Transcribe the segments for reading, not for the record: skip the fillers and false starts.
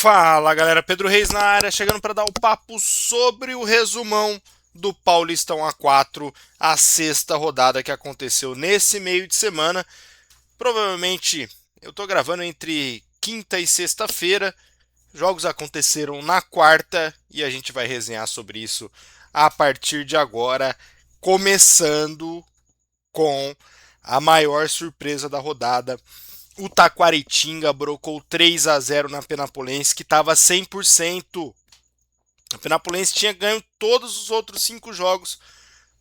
Fala galera, Pedro Reis na área, chegando para dar o papo sobre o resumão do Paulistão A4, a sexta rodada que aconteceu nesse meio de semana. Provavelmente eu tô gravando entre quinta e sexta-feira, jogos aconteceram na quarta e a gente vai resenhar sobre isso a partir de agora, começando com a maior surpresa da rodada. O Taquaritinga brocou 3-0 na Penapolense, que estava 100%. A Penapolense tinha ganho todos os outros 5 jogos,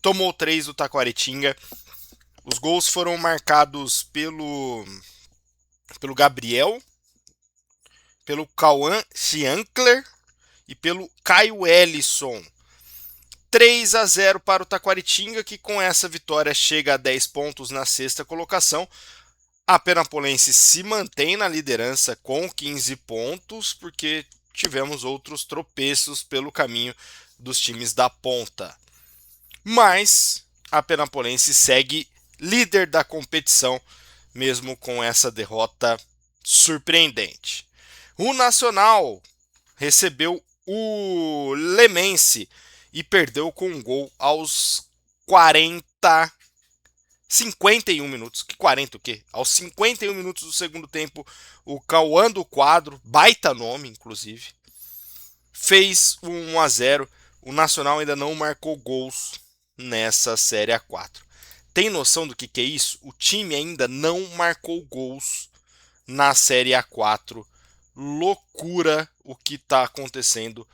tomou 3 do Taquaritinga. Os gols foram marcados pelo Gabriel, pelo Cauã Schiankler e pelo Caio Ellison. 3-0 para o Taquaritinga, que com essa vitória chega a 10 pontos na sexta colocação. A Penapolense se mantém na liderança com 15 pontos, porque tivemos outros tropeços pelo caminho dos times da ponta. Mas a Penapolense segue líder da competição, mesmo com essa derrota surpreendente. O Nacional recebeu o Lemense e perdeu com um gol aos 51 minutos. Que 40 o quê? Aos 51 minutos do segundo tempo, o Cauã do Quadro, baita nome inclusive, fez o 1-0. O Nacional ainda não marcou gols nessa Série A4. Tem noção do que é isso? O time ainda não marcou gols na Série A4. Loucura o que está acontecendo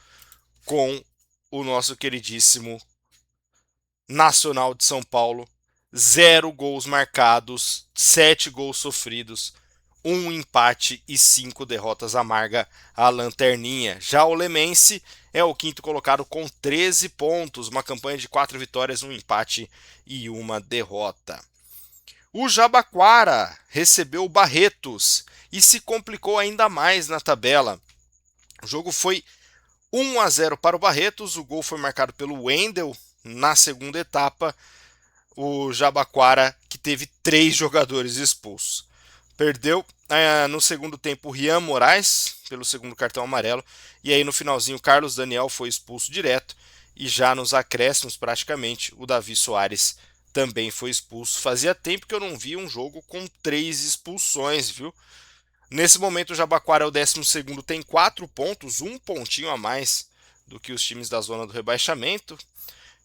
com o nosso queridíssimo Nacional de São Paulo. 0 gols marcados, 7 gols sofridos, 1 empate e 5 derrotas amarga a lanterninha. Já o Lemense é o quinto colocado com 13 pontos, uma campanha de 4 vitórias, 1 empate e 1 derrota. O Jabaquara recebeu o Barretos e se complicou ainda mais na tabela. O jogo foi 1-0 para o Barretos, o gol foi marcado pelo Wendel na segunda etapa. O Jabaquara, que teve 3 jogadores expulsos. Perdeu no segundo tempo o Rian Moraes, pelo segundo cartão amarelo. E aí no finalzinho o Carlos Daniel foi expulso direto. E já nos acréscimos praticamente o Davi Soares também foi expulso. Fazia tempo que eu não via um jogo com 3 expulsões, viu? Nesse momento o Jabaquara é o 12º, tem 4 pontos, um pontinho a mais do que os times da zona do rebaixamento.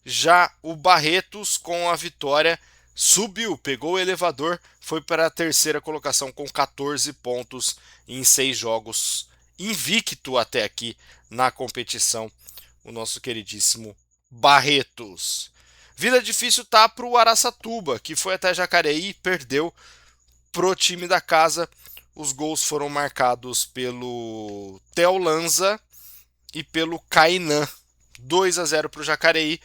Já o Barretos, com a vitória, subiu, pegou o elevador, foi para a terceira colocação com 14 pontos em 6 jogos, invicto até aqui na competição, o nosso queridíssimo Barretos. Vida difícil tá para o Araçatuba, que foi até Jacareí e perdeu pro time da casa. Os gols foram marcados pelo Theo Lanza e pelo Kainan. 2-0 para o Jacareí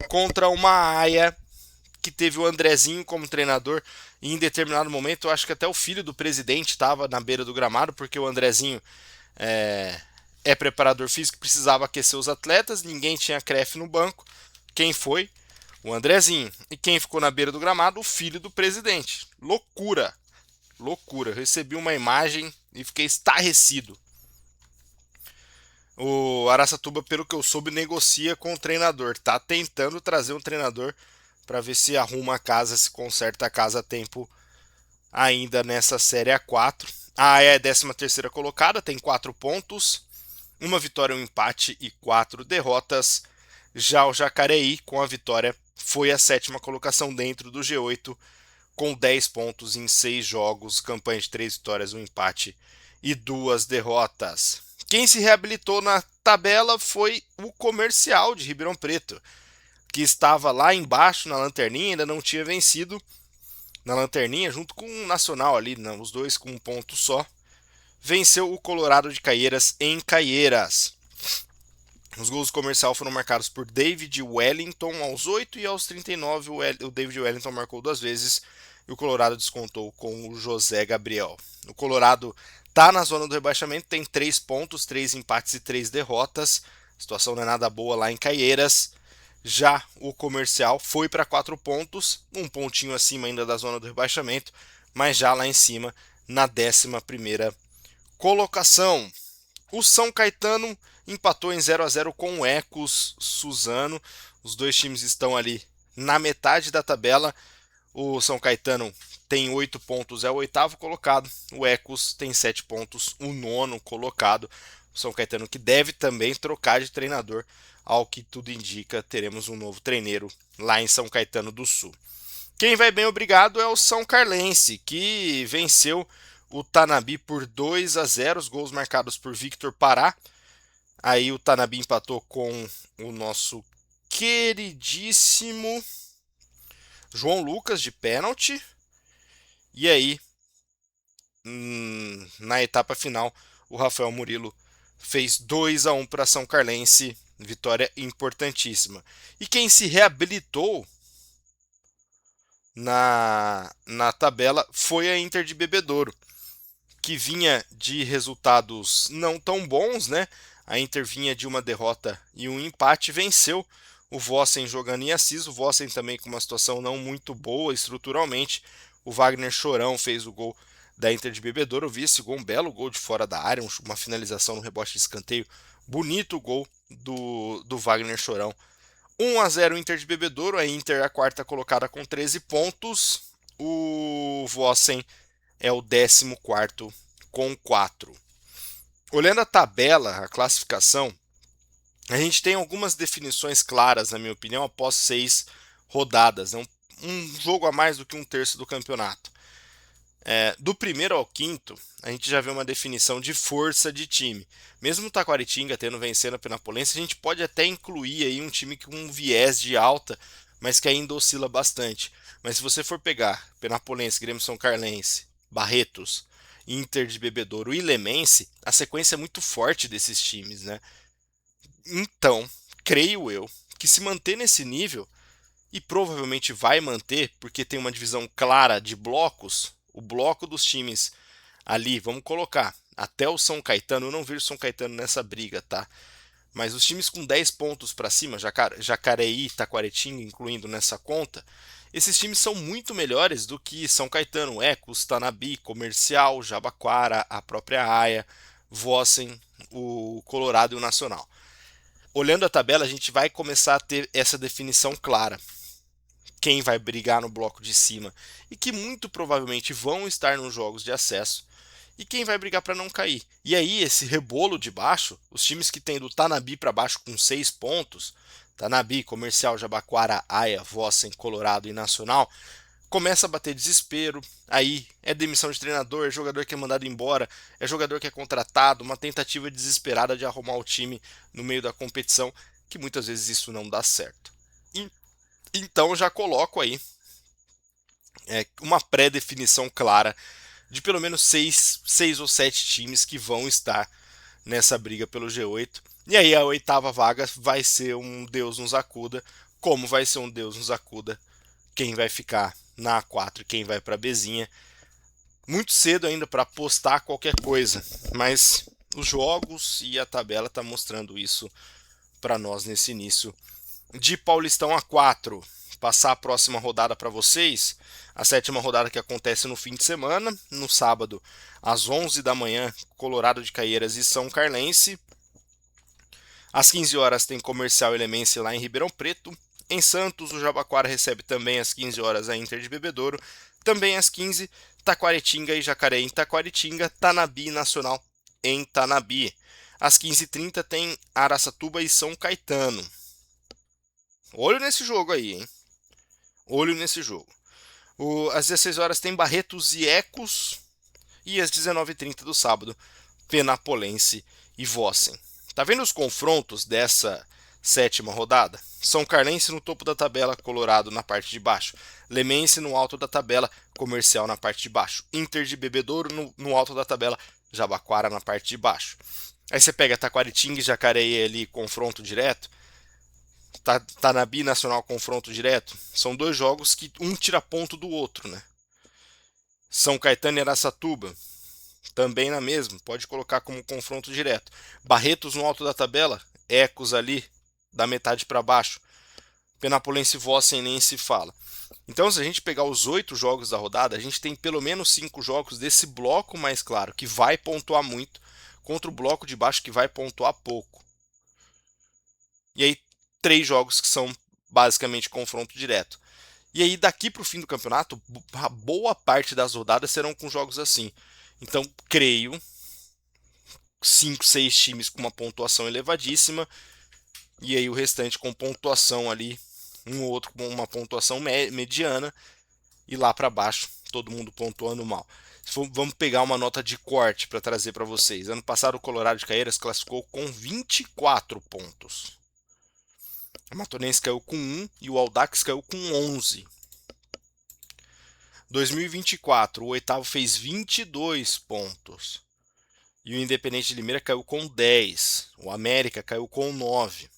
contra uma Aia que teve o Andrezinho como treinador. E em determinado momento, eu acho que até o filho do presidente estava na beira do gramado, porque o Andrezinho é preparador físico, precisava aquecer os atletas, ninguém tinha crefe no banco. Quem foi? O Andrezinho. E quem ficou na beira do gramado? O filho do presidente. Loucura. Loucura. Eu recebi uma imagem e fiquei estarrecido. O Araçatuba, pelo que eu soube, negocia com o treinador. Tá tentando trazer um treinador para ver se arruma a casa, se conserta a casa a tempo ainda nessa Série A4. A AEA é a 13ª colocada, tem 4 pontos, uma vitória, um empate e 4 derrotas. Já o Jacareí, com a vitória, foi a 7ª colocação dentro do G8, com 10 pontos em 6 jogos, campanha de 3 vitórias, um empate e 2 derrotas. Quem se reabilitou na tabela foi o Comercial de Ribeirão Preto, que estava lá embaixo na lanterninha, ainda não tinha vencido na lanterninha, junto com o Nacional ali, os dois com um ponto só. Venceu o Colorado de Caieiras em Caieiras. Os gols do Comercial foram marcados por David Wellington aos 8 e aos 39. O David Wellington marcou 2 vezes e o Colorado descontou com o José Gabriel. O Colorado está na zona do rebaixamento, tem 3 pontos, 3 empates e 3 derrotas. A situação não é nada boa lá em Caieiras. Já o Comercial foi para 4 pontos, um pontinho acima ainda da zona do rebaixamento, mas já lá em cima, na 11ª colocação. O São Caetano empatou em 0-0 com o Ecos Suzano. Os dois times estão ali na metade da tabela. O São Caetano tem 8 pontos, é o oitavo colocado. O Ecos tem 7 pontos, o nono colocado. O São Caetano que deve também trocar de treinador. Ao que tudo indica, teremos um novo treineiro lá em São Caetano do Sul. Quem vai bem obrigado é o São Carlense, que venceu o Tanabi por 2-0, os gols marcados por Victor Pará. Aí o Tanabi empatou com o nosso queridíssimo João Lucas de pênalti. E aí, na etapa final, o Rafael Murilo fez 2-1 para São Carlense, vitória importantíssima. E quem se reabilitou na tabela foi a Inter de Bebedouro, que vinha de resultados não tão bons, né? A Inter vinha de uma derrota e um empate, venceu o Vossen jogando em Assis, o Vossen também com uma situação não muito boa estruturalmente. O Wagner Chorão fez o gol da Inter de Bebedouro, eu vi esse gol, um belo gol de fora da área, uma finalização no rebote de escanteio, bonito gol do Wagner Chorão. 1-0 Inter de Bebedouro, a Inter é a quarta colocada com 13 pontos, o Vossen é o 14º com 4. Olhando a tabela, a classificação, a gente tem algumas definições claras, na minha opinião, após 6 rodadas. É um jogo a mais do que um terço do campeonato. Do primeiro ao quinto, a gente já vê uma definição de força de time. Mesmo o Taquaritinga tendo vencido a Penapolense, a gente pode até incluir aí um time com um viés de alta, mas que ainda oscila bastante. Mas se você for pegar Penapolense, Grêmio São Carlense, Barretos, Inter de Bebedouro e Lemense, a sequência é muito forte desses times, né? Então, creio eu que se manter nesse nível, e provavelmente vai manter, porque tem uma divisão clara de blocos, o bloco dos times ali, vamos colocar, até o São Caetano, eu não vejo o São Caetano nessa briga, tá? Mas os times com 10 pontos para cima, Jacareí, Taquaretinga, incluindo nessa conta, esses times são muito melhores do que São Caetano, Ecos, Tanabi, Comercial, Jabaquara, a própria Aia, Vossen, o Colorado e o Nacional. Olhando a tabela, a gente vai começar a ter essa definição clara. Quem vai brigar no bloco de cima e que muito provavelmente vão estar nos jogos de acesso, e quem vai brigar para não cair. E aí, esse rebolo de baixo, os times que tem do Tanabi para baixo com 6 pontos, Tanabi, Comercial, Jabaquara, Aia, Vossen, Colorado e Nacional, começa a bater desespero, aí é demissão de treinador, é jogador que é mandado embora, é jogador que é contratado, uma tentativa desesperada de arrumar o time no meio da competição, que muitas vezes isso não dá certo. Então já coloco aí uma pré-definição clara de pelo menos 6 ou 7 times que vão estar nessa briga pelo G8. E aí a oitava vaga vai ser um Deus nos acuda, como vai ser um Deus nos acuda quem vai ficar na A4 e quem vai para a Bzinha. Muito cedo ainda para apostar qualquer coisa, mas os jogos e a tabela tá mostrando isso para nós nesse início de Paulistão A4. Passar a próxima rodada para vocês, a sétima rodada que acontece no fim de semana, no sábado, às 11 da manhã, Colorado de Caieiras e São Carlense. Às 15 horas tem Comercial Elemense lá em Ribeirão Preto. Em Santos, o Jabaquara recebe também às 15 horas a Inter de Bebedouro. Também às 15, Taquaritinga e Jacareí em Taquaritinga, Tanabi Nacional em Tanabi. Às 15h30 tem Araçatuba e São Caetano. Olho nesse jogo aí, hein? Olho nesse jogo. Às 16 horas tem Barretos e Ecos. E às 19h30 do sábado, Penapolense e Vossen. Tá vendo os confrontos dessa sétima rodada? São Carlense no topo da tabela, Colorado na parte de baixo. Lemense no alto da tabela, Comercial na parte de baixo. Inter de Bebedouro no alto da tabela, Jabaquara na parte de baixo. Aí você pega Taquaritinga e Jacareí ali, confronto direto. Tanabi Nacional, confronto direto. São dois jogos que um tira ponto do outro, né? São Caetano e Araçatuba, também na mesma, pode colocar como confronto direto. Barretos no alto da tabela, Ecos ali, da metade para baixo. Penapolense e Vossen nem se fala. Então, se a gente pegar os 8 jogos da rodada, a gente tem pelo menos 5 jogos desse bloco mais claro, que vai pontuar muito, contra o bloco de baixo que vai pontuar pouco. E aí, 3 jogos que são basicamente confronto direto. E aí, daqui para o fim do campeonato, a boa parte das rodadas serão com jogos assim. Então, creio, 5, 6 times com uma pontuação elevadíssima, e aí o restante com pontuação ali, um ou outro com uma pontuação mediana, e lá para baixo, todo mundo pontuando mal. Vamos pegar uma nota de corte para trazer para vocês. Ano passado, o Colorado de Caeiras classificou com 24 pontos. A Matonense caiu com 1 e o Audax caiu com 11. 2024, o oitavo fez 22 pontos. E o Independente de Limeira caiu com 10. O América caiu com 9.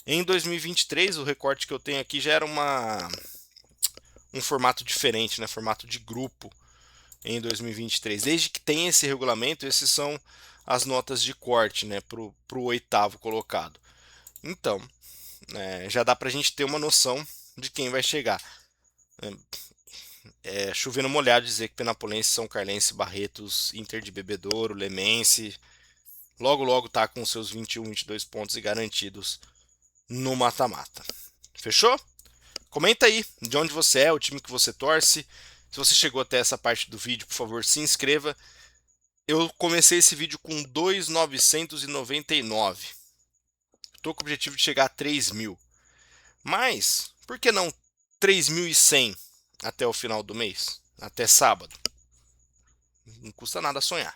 Em 2023, o recorte que eu tenho aqui já era um formato diferente, né? Formato de grupo em 2023. Desde que tem esse regulamento, esses são as notas de corte, né? Para o oitavo colocado. Então, já dá para a gente ter uma noção de quem vai chegar. Chovendo molhado dizer que Penapolense, São Carlense, Barretos, Inter de Bebedouro, Lemense, logo tá com seus 21, 22 pontos e garantidos no mata-mata. Fechou? Comenta aí de onde você é, o time que você torce. Se você chegou até essa parte do vídeo, por favor, se inscreva. Eu comecei esse vídeo com 2.999. Estou com o objetivo de chegar a 3.000. Mas, por que não 3.100 até o final do mês? Até sábado. Não custa nada sonhar.